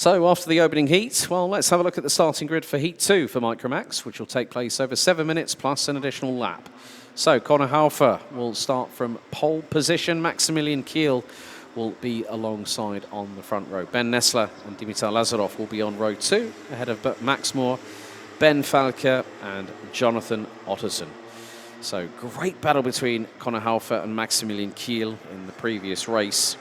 So after the opening heat, well, let's have a look at the starting grid for Heat 2 for Micromax, which will take place over 7 minutes plus an additional lap. So Conor Haufer will start from pole position. Maximilian Kiel will be alongside on the front row. Ben Nessler and Dimitar Lazarov will be on row 2, ahead of Max Moore, Ben Falke and Jonathan Otterson. So great battle between Conor Haufer and Maximilian Kiel in the previous race,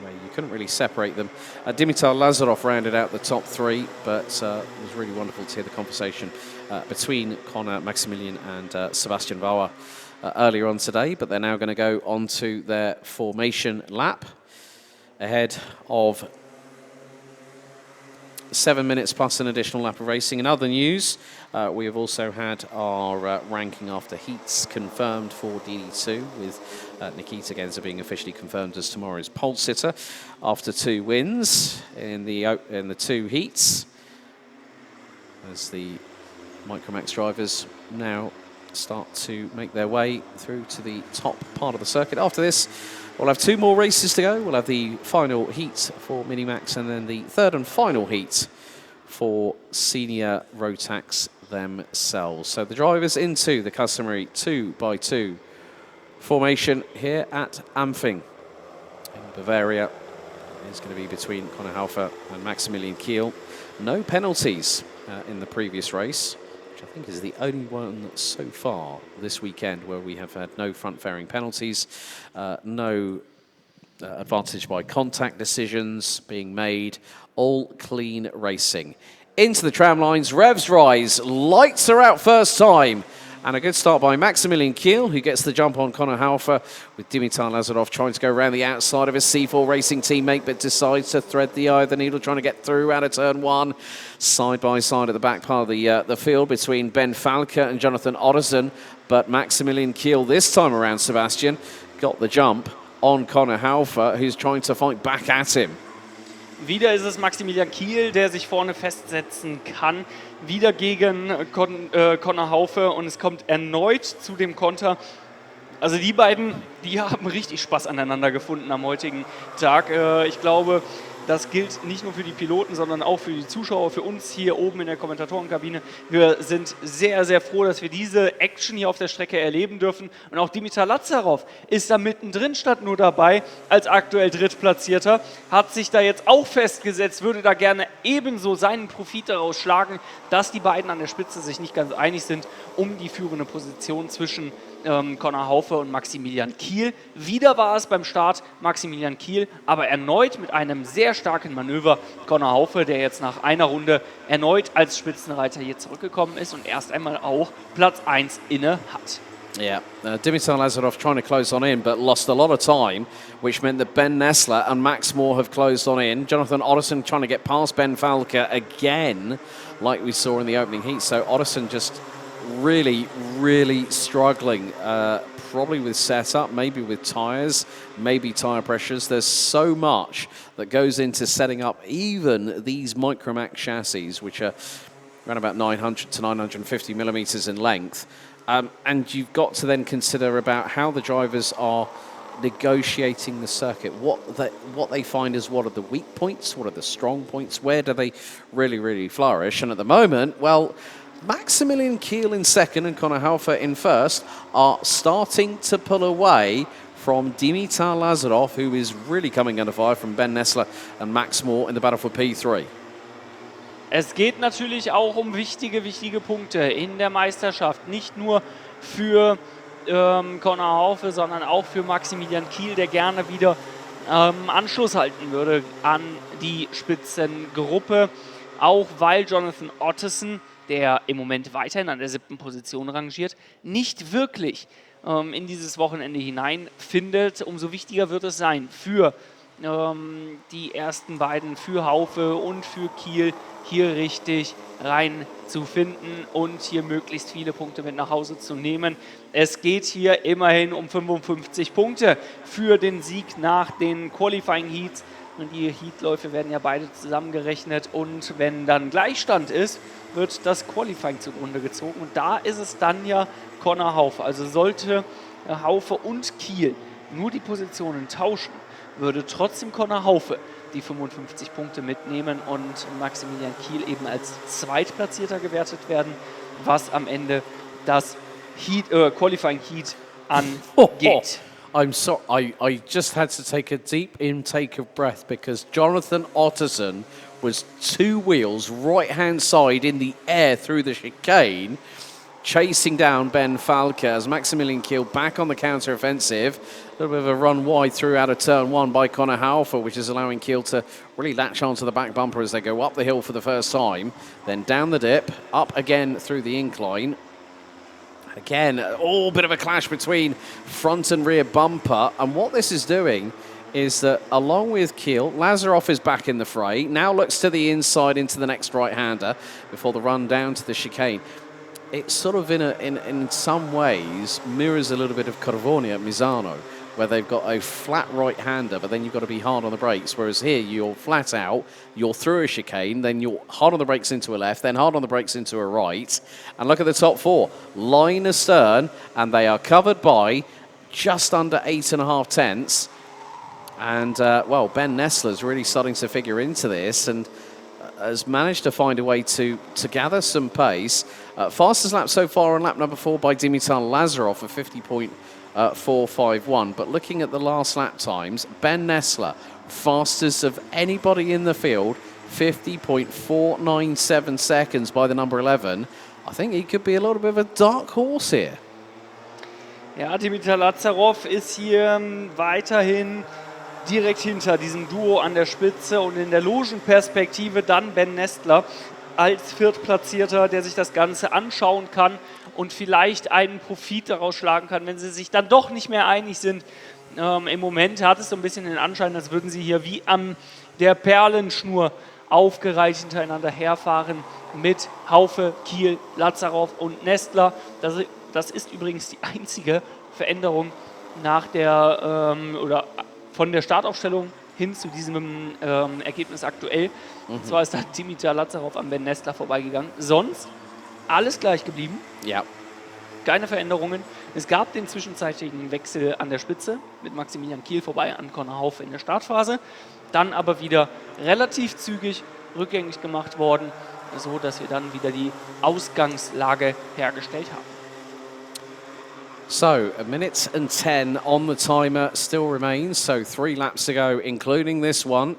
where you couldn't really separate them. Dimitar Lazarov rounded out the top 3, but it was really wonderful to hear the conversation between Conor, Maximilian and Sebastian Bauer earlier on today. But they're now going to go on to their formation lap ahead of 7 minutes plus an additional lap of racing. In other news, we have also had our ranking after heats confirmed for DD2, with Nikita Genza being officially confirmed as tomorrow's pole sitter after 2 wins in the 2 heats, as the Micromax drivers now start to make their way through to the top part of the circuit. After this, we'll have 2 more races to go. We'll have the final heat for Minimax and then the third and final heat for senior Rotax themselves. So the drivers into the customary 2x2 formation here at Ampfing in Bavaria is going to be between Conor Haufer and Maximilian Kiel. No penalties in the previous race, which I think is the only one so far this weekend where we have had no front-fairing penalties, no advantage by contact decisions being made, all clean racing. Into the tram lines, revs rise, lights are out first time, and a good start by Maximilian Kiel, who gets the jump on Conor Haufer, with Dimitar Lazarov trying to go around the outside of his C4 Racing teammate, but decides to thread the eye of the needle, trying to get through out of turn 1. Side by side at the back part of the field between Ben Falke and Jonathan Otterson, but Maximilian Kiel this time around, Sebastian, got the jump on Conor Haufer, who's trying to fight back at him. Wieder ist es Maximilian Kiel, der sich vorne festsetzen kann. Wieder gegen Conor Haufer und es kommt erneut zu dem Konter. Also die beiden, die haben richtig Spaß aneinander gefunden am heutigen Tag. Ich glaube, das gilt nicht nur für die Piloten, sondern auch für die Zuschauer, für uns hier oben in der Kommentatorenkabine. Wir sind sehr, sehr froh, dass wir diese Action hier auf der Strecke erleben dürfen. Und auch Dimitar Lazarov ist da mittendrin statt nur dabei, als aktuell Drittplatzierter. Hat sich da jetzt auch festgesetzt, würde da gerne ebenso seinen Profit daraus schlagen, dass die beiden an der Spitze sich nicht ganz einig sind um die führende Position zwischen Conor Haufer und Maximilian Kiel. Wieder war es beim Start Maximilian Kiel, aber erneut mit einem sehr starken Manöver Conor Haufer, der jetzt nach einer Runde erneut als Spitzenreiter hier zurückgekommen ist und erst einmal auch Platz 1 inne hat. Yeah, Dimitar Lazarov trying to close on in, but lost a lot of time, which meant that Ben Nessler and Max Moore have closed on in. Jonathan Otterson trying to get past Ben Falke again, like we saw in the opening heat. So Otterson just really struggling, probably with setup, maybe with tyres, maybe tyre pressures. There's so much that goes into setting up even these Micromax chassis, which are around about 900 to 950 millimeters in length. And you've got to then consider about how the drivers are negotiating the circuit, what they find is what are the weak points, what are the strong points, where do they really flourish. And at the moment, well, Maximilian Kiel in second and Conor Haufer in first are starting to pull away from Dimitar Lazarov, who is really coming under fire from Ben Nessler and Max Moore in the battle for P3. Es geht natürlich auch um wichtige Punkte in der Meisterschaft. Nicht nur für Conor Haufer, sondern auch für Maximilian Kiel, der gerne wieder Anschluss halten würde an die Spitzengruppe. Auch weil Jonathan Otterson, der im Moment weiterhin an der 7. Position rangiert, nicht wirklich in dieses Wochenende hineinfindet. Umso wichtiger wird es sein für die ersten beiden, für Haufe und für Kiel, hier richtig rein zu finden und hier möglichst viele Punkte mit nach Hause zu nehmen. Es geht hier immerhin um 55 Punkte für den Sieg nach den Qualifying Heats. Und die Heatläufe werden ja beide zusammengerechnet und wenn dann Gleichstand ist, wird das Qualifying zugrunde gezogen. Und da ist es dann ja Conor Haufer. Also sollte Haufer und Kiel nur die Positionen tauschen, würde trotzdem Conor Haufer die 55 Punkte mitnehmen und Maximilian Kiel eben als Zweitplatzierter gewertet werden, was am Ende das Qualifying Heat angeht. I'm sorry, I just had to take a deep intake of breath because Jonathan Otterson was 2 wheels right-hand side in the air through the chicane, chasing down Ben Falke as Maximilian Kiel back on the counter-offensive. A little bit of a run wide through out of turn 1 by Connor Halfer, which is allowing Kiel to really latch onto the back bumper as they go up the hill for the first time, then down the dip, up again through the incline. Again, all bit of a clash between front and rear bumper. And what this is doing is that along with Kiel, Lazaroff is back in the fray. Now looks to the inside into the next right-hander before the run down to the chicane. It sort of in some ways mirrors a little bit of Corvoni at Misano, where they've got a flat right-hander, but then you've got to be hard on the brakes. Whereas here, you're flat out, you're through a chicane, then you're hard on the brakes into a left, then hard on the brakes into a right. And look at the top 4. Line astern, and they are covered by just under 8.5 tenths. And, well, Ben Nessler's really starting to figure into this and has managed to find a way to gather some pace. Fastest lap so far on lap number 4 by Dimitar Lazaroff of 50.451. But looking at the last lap times, Ben Nessler, fastest of anybody in the field, 50.497 seconds by the number 11. I think he could be a little bit of a dark horse here. Ja, Dimitar Lazaroff ist hier weiterhin direkt hinter diesem Duo an der Spitze und in der Logenperspektive dann Ben Nestler als Viertplatzierter, der sich das Ganze anschauen kann und vielleicht einen Profit daraus schlagen kann, wenn sie sich dann doch nicht mehr einig sind. Im Moment hat es so ein bisschen den Anschein, als würden sie hier wie an der Perlenschnur aufgereiht hintereinander herfahren mit Haufe, Kiel, Lazaroff und Nestler. Das ist übrigens die einzige Veränderung nach der oder von der Startaufstellung hin zu diesem Ergebnis aktuell. Und zwar ist da Dimitar Lazaroff an Ben Nestler vorbeigegangen. Sonst alles gleich geblieben. Ja. Keine Veränderungen. Es gab den zwischenzeitigen Wechsel an der Spitze mit Maximilian Kiel vorbei an Connor Haufe in der Startphase. Dann aber wieder relativ zügig rückgängig gemacht worden, so dass wir dann wieder die Ausgangslage hergestellt haben. So, 1 minute and 10 on the timer still remains. So 3 laps to go, including this one.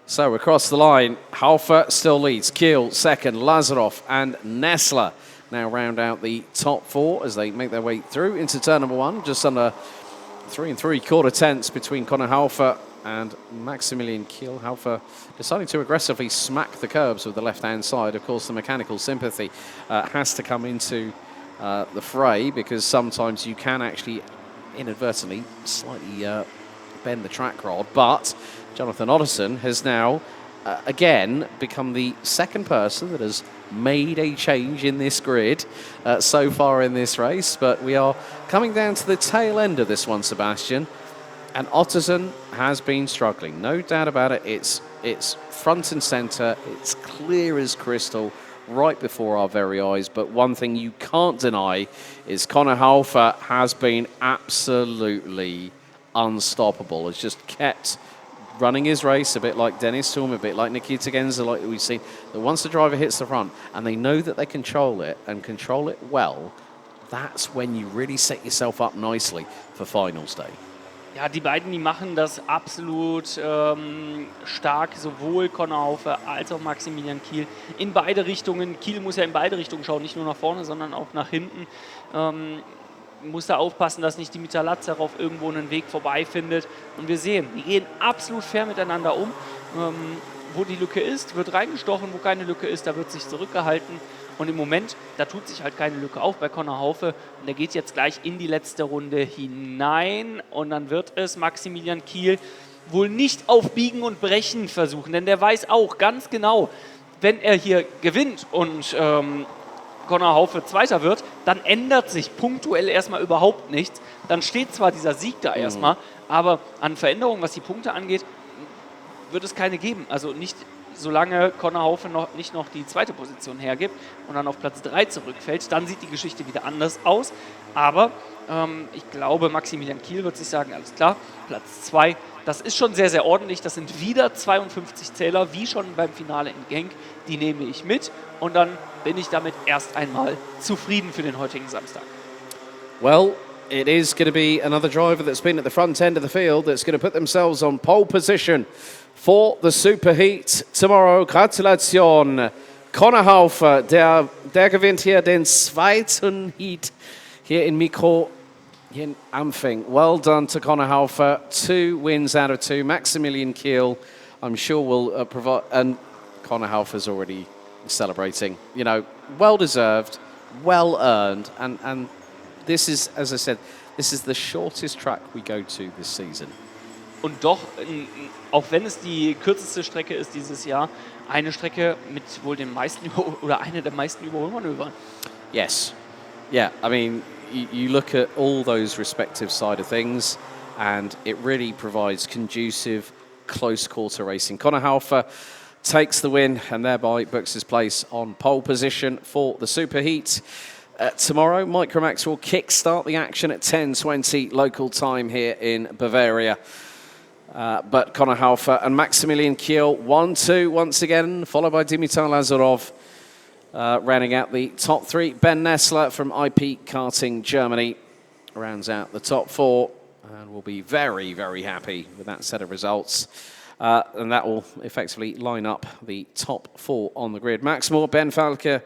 So across the line, Halfer still leads. Kiel second, Lazaroff and Nessler now round out the top 4 as they make their way through into turn number 1. Just under 3 3/4 tenths between Connor Halfer and Maximilian Kiel. Halfer deciding to aggressively smack the curbs with the left-hand side. Of course, the mechanical sympathy has to come into the fray because sometimes you can actually inadvertently slightly bend the track rod. But Jonathan Otterson has now again become the second person that has made a change in this grid so far in this race. But we are coming down to the tail end of this one, Sebastian. And Otterson has been struggling, no doubt about it. It's front and centre, it's clear as crystal, right before our very eyes. But one thing you can't deny is Connor Halfer has been absolutely unstoppable. Has just kept running his race, a bit like Dennis Storm, a bit like Nikita Genza, like we've seen. That once the driver hits the front and they know that they control it and control it well, that's when you really set yourself up nicely for finals day. Ja, die beiden, die machen das absolut stark, sowohl Connor Haufe als auch Maximilian Kiel. In beide Richtungen. Kiel muss ja in beide Richtungen schauen, nicht nur nach vorne, sondern auch nach hinten. Muss da aufpassen, dass nicht Dimitar Lazaroff irgendwo einen Weg vorbeifindet. Und wir sehen, die gehen absolut fair miteinander um. Wo die Lücke ist, wird reingestochen. Wo keine Lücke ist, da wird sich zurückgehalten. Und im Moment, da tut sich halt keine Lücke auf bei Connor Haufe. Und der geht jetzt gleich in die letzte Runde hinein. Und dann wird es Maximilian Kiel wohl nicht auf Biegen und Brechen versuchen. Denn der weiß auch ganz genau, wenn er hier gewinnt und Connor Haufe Zweiter wird, dann ändert sich punktuell erstmal überhaupt nichts. Dann steht zwar dieser Sieg da erstmal, aber an Veränderungen, was die Punkte angeht, wird es keine geben. Also nicht solange Conor Haufe nicht noch die zweite Position hergibt und dann auf Platz 3 zurückfällt, dann sieht die Geschichte wieder anders aus. Aber ich glaube, Maximilian Kiel wird sich sagen, alles klar, Platz 2, das ist schon sehr, sehr ordentlich. Das sind wieder 52 Zähler, wie schon beim Finale in Genk. Die nehme ich mit und dann bin ich damit erst einmal zufrieden für den heutigen Samstag. Well, it is going to be another driver that's been at the front end of the field that's going to put themselves on pole position for the Superheat tomorrow. Gratulation, Conor Haufe, der gewinnt hier den zweiten Heat hier in Ampfing. Well done to Conor Haufe. 2 wins out of 2. Maximilian Kiel, I'm sure, will provide. And Conor Haufer's already celebrating. You know, well deserved, well earned, and this is, as I said, this is the shortest track we go to this season. Und doch, auch wenn es die kürzeste Strecke ist dieses Jahr, eine Strecke mit wohl den meisten oder eine der meisten Überholmanövern. Yes. Yeah, I mean, you look at all those respective side of things, and it really provides conducive, close quarter racing. Conor Haufe takes the win and thereby books his place on pole position for the Superheat. Tomorrow, Micromax will kick-start the action at 10:20 local time here in Bavaria. But Conor Haufe and Maximilian Kiel 1-2 once again, followed by Dimitar Lazarov. Rounding out the top 3, Ben Nessler from IP Karting Germany rounds out the top 4, and we'll be very, very happy with that set of results. And that will effectively line up the top 4 on the grid. Max Moore, Ben Falke,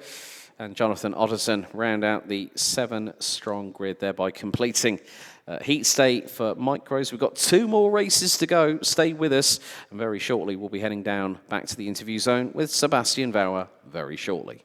and Jonathan Otterson round out the 7-strong grid, thereby completing heat stay for Mike Groves. We've got 2 more races to go. Stay with us, and very shortly we'll be heading down back to the interview zone with Sebastian Vauer very shortly.